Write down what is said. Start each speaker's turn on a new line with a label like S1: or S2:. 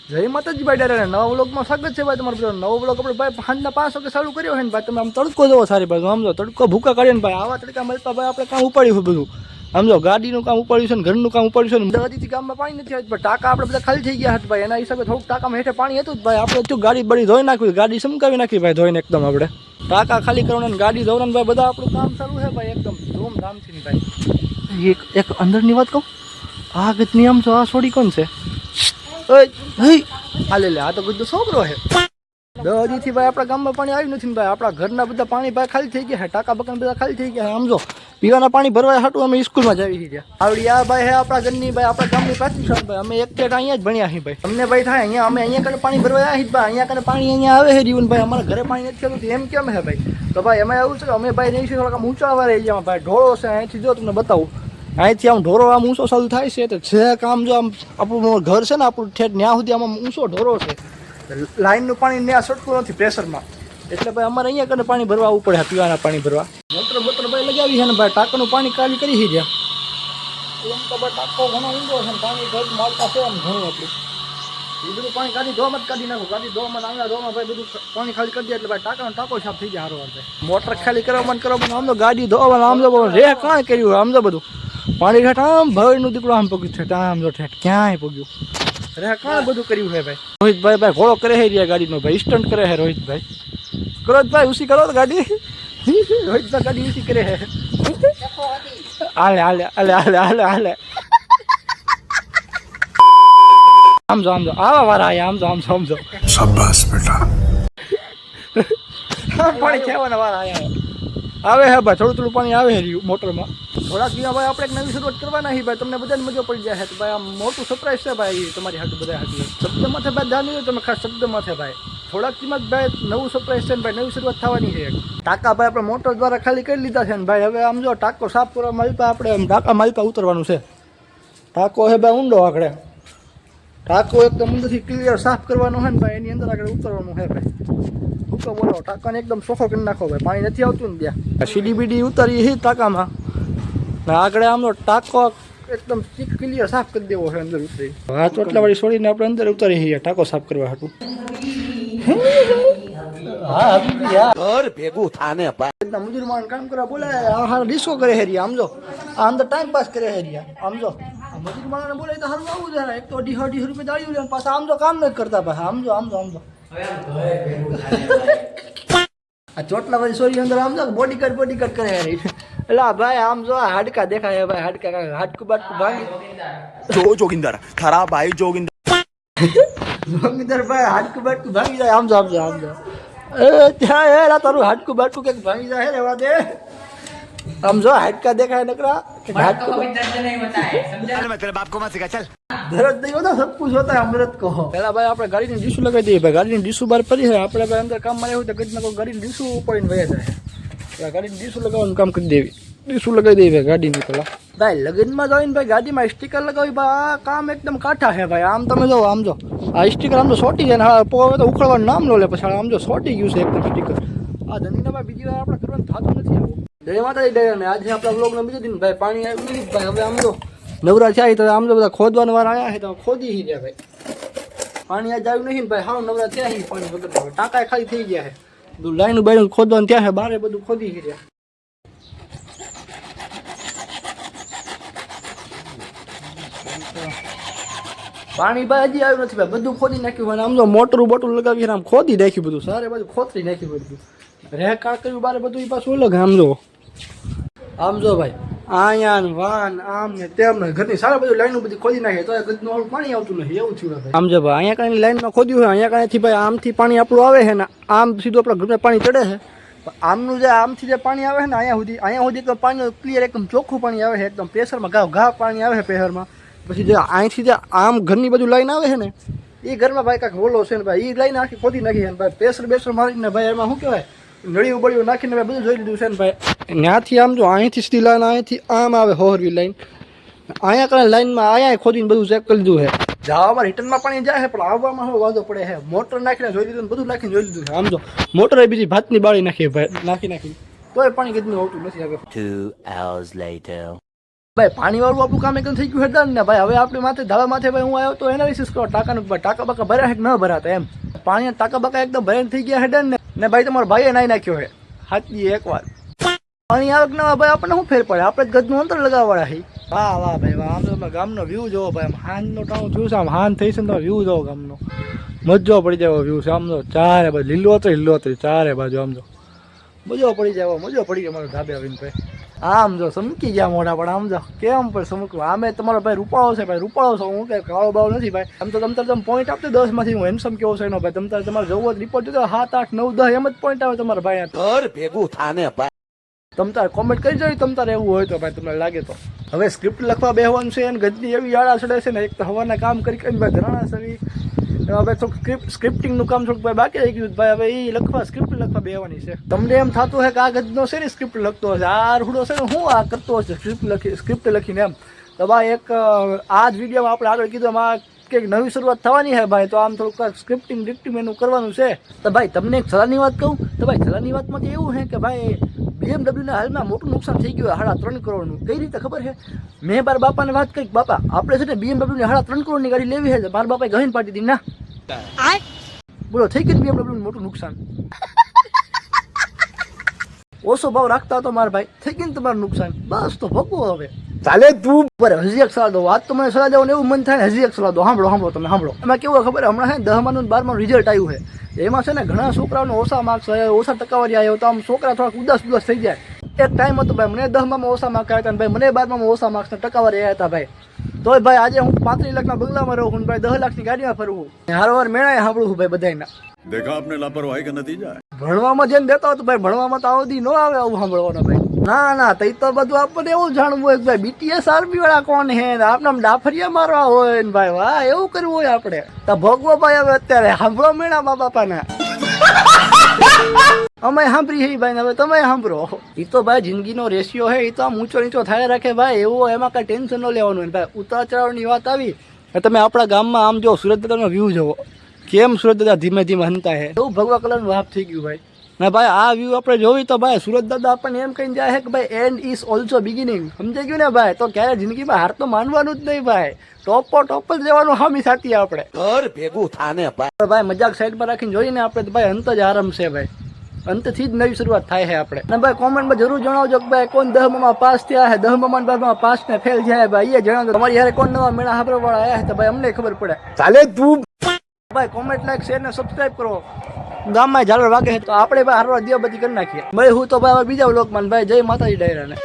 S1: જય માતાજી ભાઈ ડાયરા નવા વ્લોગમાં સ્વાગત છે ભાઈ તમારું બધા નવો વ્લોગ આપણે ભાઈ સાંજના 5 વાગે ચાલુ કર્યો હોય ને ભાઈ તમે આમ તડકો જોવો સારી ભાઈ સમજો તડકો ભૂકા કાઢીએ ને ભાઈ આવા તડકા મળતા ભાઈ આપણે કામ ઉપાડ્યું છે બધું સમજો ગાડીનું કામ ઉપાડ્યું છે ને ઘરનું કામ ઉપાડ્યું છે ને હજી ગામમાં પાણી નથી આવતું ટાંકા આપણે બધા ખાલી થઈ ગયા હતા ભાઈ એના હિસાબે થોડુંક ટાંકામાં હેઠે પાણી હતું ભાઈ આપણે તો ગાડી બળી ધોઈ નાખ્યું ગાડી સમકાવી નાખી ભાઈ ધોઈને એકદમ આપણે ટાંકા ખાલી કરવાના ગાડી ધોવાના ભાઈ બધા આપણું કામ ચાલુ છે ભાઈ એકદમ ધૂમધામથી ભાઈ એક અંદરની વાત કહું આ ગતની આમ તો આ છોડી કોણ છે આ તો ગુદ્દો છોકરો છે દહજીથી ભાઈ આપણા ગામમાં પાણી આવ્યું નથી ને ભાઈ આપણા ઘરના બધા પાણી ભાઈ ખાલી થઈ ગયા છે ટાંકા બકાન બધા ખાલી થઈ ગયા છે સમજો પીવાના પાણી ભરવા હાટું અમે સ્કૂલમાં જ આવી ગયા આવડી આ ભાઈ હે આપણા ઘરની ભાઈ આપણા ગામની પ્રાથમિક શાળા ભાઈ અમે એક ઠેઠ અહીંયા જ ભણ્યા છીએ ભાઈ અમને ભાઈ થાય અહીંયા અમે અહીંયા કને પાણી ભરવા આવ્યા ભાઈ અહીંયા કને પાણી અહીંયા આવે છે રીવન ભાઈ અમારા ઘરે પાણી નથી આવતું એમ કેમ હે ભાઈ તો ભાઈ અમે એવું છે કે અમે ભાઈ નહીં થોડાક આમ ઊંચાવા રહી ગયા ભાઈ ઢોળો છે અહીંથી જો તમને બતાવું અહીંથી આમ ઢોરો આમ ઊંચો ચાલુ થાય છે તો છે કામ જો આમ આપણું ઘર છે ને આપણું ઠેઠ ત્યાં સુધી આમ ઊંચો ઢોરો છે લાઈનનું પાણી ત્યાં સટકું નથી પ્રેશરમાં એટલે ભાઈ અમારે અહીંયા કને પાણી ભરવા આવવું પડે પીવાના પાણી ભરવા મોટર ભાઈ લગાવી છે ને ભાઈ ટાંકાનું પાણી ખાલી કરી છે એમ તો ભાઈ ટાંકો ઘણો ઊંડો છે ને પાણી ઘર મારતા છે આમ ઘણું આપણું એ બધું પાણી ગાડી ધોવામાં જ કાઢી નાખું ગાડી ધોવામાં આંગળા ધોવામાં ભાઈ બધું પાણી ખાલી કરી દે એટલે ભાઈ ટાંકો સાફ થઈ જાય સારો ભાઈ મોટર ખાલી કરવામાં આમ તો ગાડી ધોવાનું આમ તો રે કાંઈ કર્યું આમ તો બધું પાણી ઠેઠ આમ ભાઈનું દીકરો આમ પગ્યું ઠેઠ આમ જો ઠેઠ ક્યાંય પગ્યું અરે કાં બધું કર્યું છે ભાઈ રોહિતભાઈ ઘોડો કરે છે રહ્યા ગાડીનો ભાઈ સ્ટન્ટ કરે છે રોહિતભાઈ ભાઈ ઉસી કરો તો ગાડી રોહિતભાઈ ગાડી ઉસી કરે છે હાલે આમજો આવા વારા આયા આમજો શાબાશ બેટા પાણી ખેવાના વારા આયા આવે હે ભાઈ થોડું પાણી આવે છે મોટરમાં થોડાક દિવસ ભાઈ આપણે એક નવી શરૂઆત કરવાના છે ભાઈ તમને બધાને મજો પડી જાય તો ભાઈ આમ મોટું સરપ્રાઈઝ છે ભાઈ તમારી હાથ બધા હાથ શબ્દમાં છે ભાઈ જાણી તમે ખાસ શબ્દમાં છે ભાઈ થોડાક કિંમત ભાઈ નવું સરપ્રાઈઝ છે ને ભાઈ નવી શરૂઆત થવાની છે ટાંકા ભાઈ આપણે મોટર દ્વારા ખાલી કરી લીધા છે ને ભાઈ હવે આમ જો ટાંકો સાફ કરવા માલપા આપણે ટાંકા માલપા ઉતરવાનું છે ટાંકો છે ભાઈ ઊંડો આગળ ટાંકો એકદમ અંદરથી ક્લિયર સાફ કરવાનો છે ને ભાઈ એની અંદર આગળ ઉતરવાનું છે ભાઈ હુકો બોલો ટાંકાને એકદમ ચોખ્ખો કરી નાખો ભાઈ પાણી નથી આવતું ને ત્યાં સીડી બીડી ઉતારી છે ટાંકામાં આગળ આમનો ટાંકો એકદમ ક્લિયર સાફ કરી દેવો છે અંદર ઉતરી આ ચોટલા વાળી છોડીને આપણે અંદર ઉતારી છીએ ટાંકો સાફ કરવા હાટું ભેગું થાને મજૂર માણ કામ કરવા બોલે આ ડિસ્કો કરે હેરિયા આમજો આ અંદર ટાઈમ પાસ કરે હેરિયા આમજો મજૂર માણને બોલે તો હારું આવું જાય એક તો 250 રૂપિયા દાળ્યું લે પાછા આમજો કામ નથી કરતા ભાઈ આમજો આ ચોટલા વાળી છોડી અંદર આમજો બોડીગાર્ડ કરે હેરી એટલે ભાઈ આમ જો હાડકા દેખાય ભાઈ હાડકું બાટકું ભાંગી
S2: જોગિંદર ખરા ભાઈ જોગિંદર
S1: ભાઈ હાડકું બાટકું ભાંગી જાય આમ જો ત્યાં તારું હાડકું બાટકું કંઈક ભાંગી જાય રેવા દે આમ જો હાડકા દેખાય નકરા દરદ નહીં હોતા સબ કુછ હોતા है अमृत कहो પેલા ભાઈ આપણે ગાડીની ડીસુ લગાવી દઈએ ભાઈ ગાડીની ડીસુ બહાર પડી છે આપણે ભાઈ અંદર કામમાં એવું તો ગજના કોઈ ગાડીની ડીસુ ઉપાડીને વયા જાય ગાડીની ડીસુ લગાવવાનું કામ કરી દેવી ડીસુ લગાવી દેવી ભાઈ ગાડીની પેલા ભાઈ લગ્નમાં જઈને ભાઈ ગાડીમાં સ્ટીકર લગાવી ભાઈ આ કામ એકદમ કાઠા છે ભાઈ આમ તમે જો આમ જો આ સ્ટીકર આમ તો સોટી જાય ને હા પોવે તો ઉખડવાનું નામ લો લે પછી આમ જો સોટી ગયું છે એકદમ સ્ટીકર આ ધંધીના ભાઈ બીજી વાર આપણે કરવાનું થતું નથી આવું જય માતાજી દયા ને આજે આપણા બ્લોગનો બીજો દિન ભાઈ પાણી આવ્યું નથી ભાઈ હવે આમ જો નવરા થયા તો આમ તો બધા ખોદવાનો વાર આવ્યા છે તો ખોદી હી રહ્યા ભાઈ પાણી આજ આવ્યું નહીં ને ભાઈ હાવ નવરા થયા હી પાણી વગર ટાંકા ખાલી થઈ ગયા છે બધું લાઈનું બાઈનું ખોદવાનું ત્યાં છે બારે બધું ખોદી હી રહ્યા પાણી ભાઈ હજી આવ્યું નથી ભાઈ બધું ખોદી નાખ્યું અને આમ તો મોટરું બોટરું લગાવી આમ ખોદી નાખ્યું બધું સારે બધું ખોતરી નાખ્યું બધું રે કાળ કર્યું બારે બધું એ પાછું અલગ આમ જો ભાઈ આયા વાન આમ ને તેમ ને ઘરની સારા બધું લાઈનો બધી ખોદી નાખે તો ગદનું વાળું પાણી આવતું નથી એવું થયું ભાઈ આમ જો ભાઈ અહીંયા કાંઈ લાઈનમાં ખોદ્યું હોય અહીંયા કાંઈથી ભાઈ આમથી પાણી આપણું આવે છે ને આમ સીધું આપણા ઘરમાં પાણી ચડે છે આમનું જે આમથી જે પાણી આવે છે ને અહીંયા સુધી એકદમ પાણી ક્લિયર એકદમ ચોખ્ખું પાણી આવે છે એકદમ પ્રેશરમાં ઘા પાણી આવે છે પ્રેશરમાં પછી જે અહીંથી જે આમ ઘરની બધું લાઈન આવે છે ને એ ઘરમાં ભાઈ કાંઈક હોલો છે ને ભાઈ એ લાઈન આખી ખોદી નાખી છે ને ભાઈ પ્રેશર મારીને ભાઈ એમાં શું કહેવાય નળીયું બળીયું નાખીને મેં બધું જોઈ લીધું છે ને ભાઈ ત્યાંથી આમ જો અહીંથી સીધી લાઈન અહીંથી આમ આવે હોરવી લાઈન અહીંયા કઈ લાઈનમાં અહીંયા ખોદીને બધું ચેક કરી લીધું છે જવામાં રિટર્નમાં પાણી જાય છે પણ આવવામાં હવે વાંધો પડે છે મોટર નાખીને જોઈ લીધું બધું નાખીને જોઈ લીધું છે આમ જો મોટર બીજી ભાતની બાળી નાખી ભાઈ નાખી તોય પાણી કીધું આવતું નથી હવે
S3: 2 hours later
S1: ભાઈ પાણી વાળું આપણું કામ એકદમ થઈ ગયું હેડન ને ભાઈ. હવે આપણી માથે ધાબા માથે ભાઈ હું આવ્યો તો એનાલિસિસ કરો ટાંકાનું ભાઈ ટાંકા બાકા ભર્યા કે ન ભરાતા એમ. પાણી ટાંકા બાકા એકદમ ભરાઈને થઈ ગયા હેડન ને ભાઈ તમારો ભાઈએ નાઈ નાખ્યો હે હાચી એક વાર. પાણી આવે કે ના ભાઈ આપણને શું ફેર પડે, આપણે જ ગજનું અંતર લગાવવાળા હી. વાહ વાહ ભાઈ વાહ. આમ તો ગામનો વ્યૂ જોવો ભાઈ, આમ હાંજનો ટાણું જોયું છે, આમ હાંજ થઈ છે ને તો વ્યૂ જોવો ગામનો, મજો પડી જાય વ્યૂ છે. આમ તો ચારે બાજુ લીલોતરી ચારે બાજુ આમ તો મજો પડી જાય, મજો પડી ગયો મારો ધાબે આવીને ભાઈ. આમ જો સમકી ગયા મોઢા પણ આમ જો કેમ પણ સમકવું. આમે તમારો ભાઈ રૂપાળો છે ભાઈ, રૂપાળો છો, હું કઈ કાળો બાળો નથી ભાઈ. આમ તો તમે પોઈન્ટ આપતો 10 માંથી હું હેન્ડસમ કેવો છે એનો ભાઈ. તમારે જવું રિપોર્ટ જોતો 7, 8, 9, 10 એમ જ પોઈન્ટ આવે તમારા ભાઈ.
S2: ઘર ભેગું થાને ભાઈ.
S1: તમ તારે કોમેન્ટ કરી જોઈએ તમ તારે એવું હોય તો ભાઈ, તમને લાગે તો. હવે સ્ક્રિપ્ટ લખવા બેહવાનું છે અને ગજની એવી આડા ચડે છે ને, એક તો હવાના કામ કરી કરીને ભાઈ ધરાણા સવી. હવે થોડુંક સ્ક્રિપ્ટિંગનું કામ થોડુંક ભાઈ બાકી રહી ગયું ભાઈ. હવે એ લખવા સ્ક્રિપ્ટ લખવા બેહવાની છે. તમને એમ થતું હશે કે આ ગજનો છે ને સ્ક્રિપ્ટ લખતો હશે, આ રૂડો છે ને હું આ કરતો હશે સ્ક્રિપ્ટ લખીને એમ. તો ભાઈ એક આ જ વિડીયોમાં આપણે આગળ કીધું આમાં કંઈક નવી શરૂઆત થવાની છે ભાઈ. તો આમ થોડુંક સ્ક્રિપ્ટિંગ ડિક્ટિંગ એનું કરવાનું છે. તો ભાઈ તમને એક સલાહની વાત કહું તો ભાઈ, સલાહની વાતમાં તો એવું છે કે ભાઈ BMW હાલમાં મોટું નુકસાન થઈ ગયું 3.5 કરોડનું. કઈ રીતે ખબર છે? મેં મારા બાપાને વાત કરી, બાપા આપણે છે ને BMW 3.5 કરોડની ગાડી લેવી છે. મારા બાપાએ ગહીને પાડી દીધી ના. બોલો થઈ ગયું BMW નું મોટું નુકસાન. ઓછો ભાવ રાખતા હતો મારા ભાઈ, થઈ ગયું તમારું નુકસાન. બસ તો ભોગવો હવે.
S2: ચાલે તું
S1: બરાબર હજી એક સલાહ દો. વાત તો મને સલાહ દેવાનું એવું મન થાય ને, હજી એક સલાહ દો. સાંભળો તમે સાંભળો. એમાં કેવું ખબર, હમણાં છે 10માનું અને 12માનું રિઝલ્ટ આવ્યું છે. એમાં છે ને ઘણા છોકરાઓને ઓછા માર્ક્સ આવ્યા, ઓછા ટકાવારી આવ્યો, તો આમ છોકરા થોડાક ઉદાસ થઈ જાય. એક ટાઈમ હતો ભાઈ મને 10માં ઓછા માર્ક્સ આવ્યા હતા ભાઈ, મને 12માં ઓછા માર્ક્સ ટકાવારી આવ્યા હતા ભાઈ. તોય ભાઈ આજે હું 35 લાખના બંગલામાં રહું છું ભાઈ, 10 લાખની ગાડીમાં ફરું છું. હારવાર મેળાએ સાંભળું છું ભાઈ બધાયના.
S3: देखा आपने लापरवाही का नतीजा है।
S1: ભણવામાં જેમ દેતા હતો ભાઈ, ભણવામાં તો આવધી ન આવે આવું સાંભળવાનો ભાઈ. ના તો એ તો બધું આપણને એવું જાણવું હોય કે ભાઈ BTS આર્મી વાળા કોણ હે, આપણે ડાફરિયા મારવા હોય ને ભાઈ, વાહ એવું કરવું હોય આપણે. તો ભોગવો ભાઈ હવે અત્યારે સાંભળો મેળા મા બાપાના. અમે સાંભળી હે ભાઈ, હવે તમે સાંભળો. એ તો ભાઈ જિંદગીનો રેશિયો હે, એ તો આમ ઊંચો નીચો થાય રાખે ભાઈ. એવું એમાં કઈ ટેન્શન ન લેવાનું હોય ભાઈ. ઉતાર ચઢાવની વાત આવી, તમે આપણા ગામમાં આમ જો સુરત દાદાનો વ્યૂ જોવો, કેમ સુરત દાદા ધીમે ધીમે હનતા હે, એવું ભગવા કલરનું વાપ થઈ ગયું ભાઈ. ના ભાઈ આ વ્યૂ આપણે જોઈ તો ભાઈ સુરત દાદા આપણને એમ કહીને જાય છે કે ભાઈ એન્ડ ઇઝ ઓલ્સો બિગિનિંગ. સમજાઈ ગયું ને ભાઈ? તો ક્યારે જિંદગીમાં હાર તો માનવાનું જ નહીં ભાઈ, ટોપ જ રહેવાનું હામી સાથી આપણે.
S2: ઘર ભેગું થાને ભાઈ.
S1: ભાઈ મજાક સાઈડમાં રાખીને જોઈએ ને આપણે તો ભાઈ અંત જ આરંભ છે ભાઈ. અંતથી જ નવી શરૂઆત થાય છે આપણે. અને ભાઈ કોમેન્ટમાં જરૂર જણાવજો કે ભાઈ કોણ 10માં પાસ થયા છે, 10માં 12માં પાસ ને ફેલ થયા ભાઈ, એ જણાવજો. તમારી યારે કોણ નવા મેળા હાબરો વાળા આવ્યા છે તો ભાઈ અમને ખબર પડે.
S2: ચાલે તું
S1: ભાઈ કોમેન્ટ, લાઈક, શેર ને સબસ્ક્રાઇબ કરો. ગામમાં ઝાલર વાગે છે તો આપણે ભાઈ હારવા દિવાબત્તી કરી નાખીએ. ભાઈ હું તો ભાઈ બીજા વ્લોગમાં ભાઈ જય માતાજી ડાયરાને.